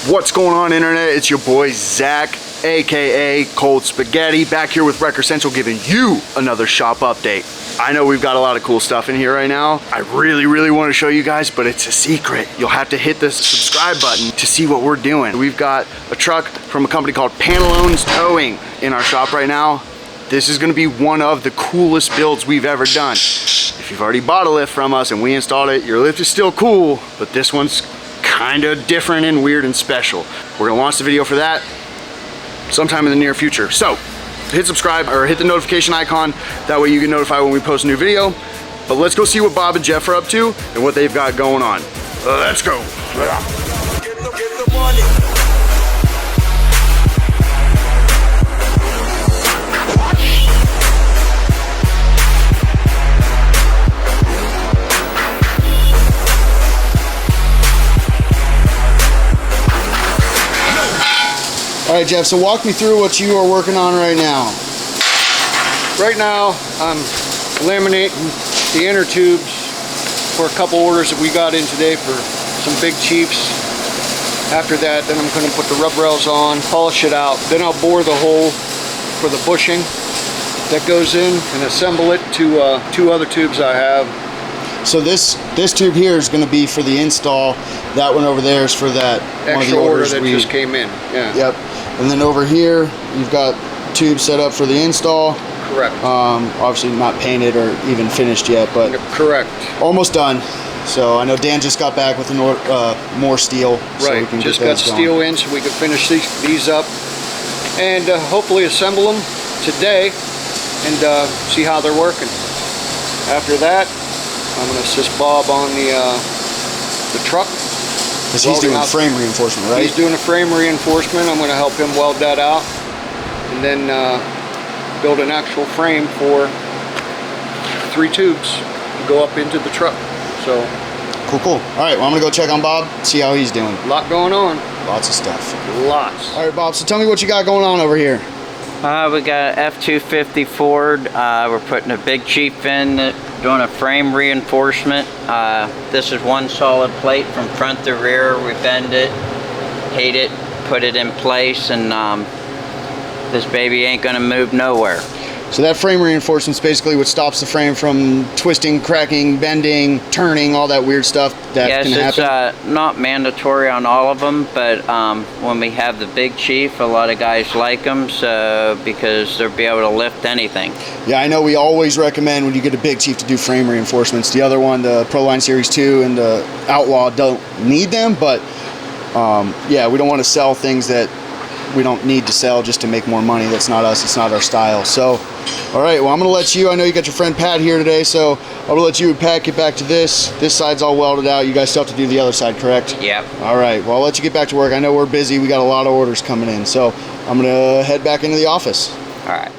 What's going on, internet? It's your boy Zach, aka Cold Spaghetti, back here with Wrecker Central, giving you another shop update. I know we've got a lot of cool stuff in here right now. I really want to show you guys, but it's a secret. You'll have to hit the subscribe button to see what we're doing. We've got a truck from a company called Panelones Towing in our shop right now. This is going to be one of the coolest builds we've ever done. If you've already bought a lift from us and we installed it, your lift is still cool, but this one's kind of different and weird and special. We're gonna launch the video for that sometime in the near future. So hit subscribe or hit the notification icon. That way you get notified when we post a new video. But let's go see what Bob and Jeff are up to and what they've got going on. Let's go. Get the money. All right, Jeff, so walk me through what you are working on right now. Right now, I'm laminating the inner tubes for a couple orders that we got in today for some Big Chiefs. After that, then I'm going to put the rub rails on, polish it out. Then I'll bore the hole for the bushing that goes in and assemble it to two other tubes I have. So this tube here is going to be for the install. That one over there is for that Extra one of the order orders that just came in. Yeah. Yep. And then over here, you've got tubes set up for the install. Correct. Obviously not painted or even finished yet, but correct. Almost done. So I know Dan just got back with more steel. So Right. we can Just get got those going. steel in so we can finish these up and hopefully assemble them today and see how they're working. After that, I'm going to assist Bob on the truck. Because he's doing frame reinforcement, right? He's doing a frame reinforcement. I'm going to help him weld that out and then build an actual frame for 3 tubes to go up into the truck. So Cool. All right, well, I'm going to go check on Bob, see how he's doing. a lot going on. Lots of stuff. Lots. All right, Bob, so tell me what you got going on over here. We got an F-250 Ford. We're putting a Big Chief in, doing a frame reinforcement. This is one solid plate from front to rear. We bend it, hate it, put it in place, and this baby ain't gonna move nowhere. So that frame reinforcement is basically what stops the frame from twisting, cracking, bending, turning, all that weird stuff that can happen. Yes, it's not mandatory on all of them, but when we have the Big Chief, a lot of guys like them, so because they'll be able to lift anything. Yeah, I know we always recommend when you get a Big Chief to do frame reinforcements. The other one, the Proline Series 2 and the Outlaw, don't need them, but yeah, we don't want to sell things that we don't need to sell just to make more money. That's not us, it's not our style. So, all right, well, I'm gonna let you, I know you got your friend Pat here today, so I'm gonna let you and Pat get back to this. This side's all welded out. You guys still have to do the other side, correct? Yep. All right, well, I'll let you get back to work. I know we're busy. We got a lot of orders coming in, so I'm gonna head back into the office. All right.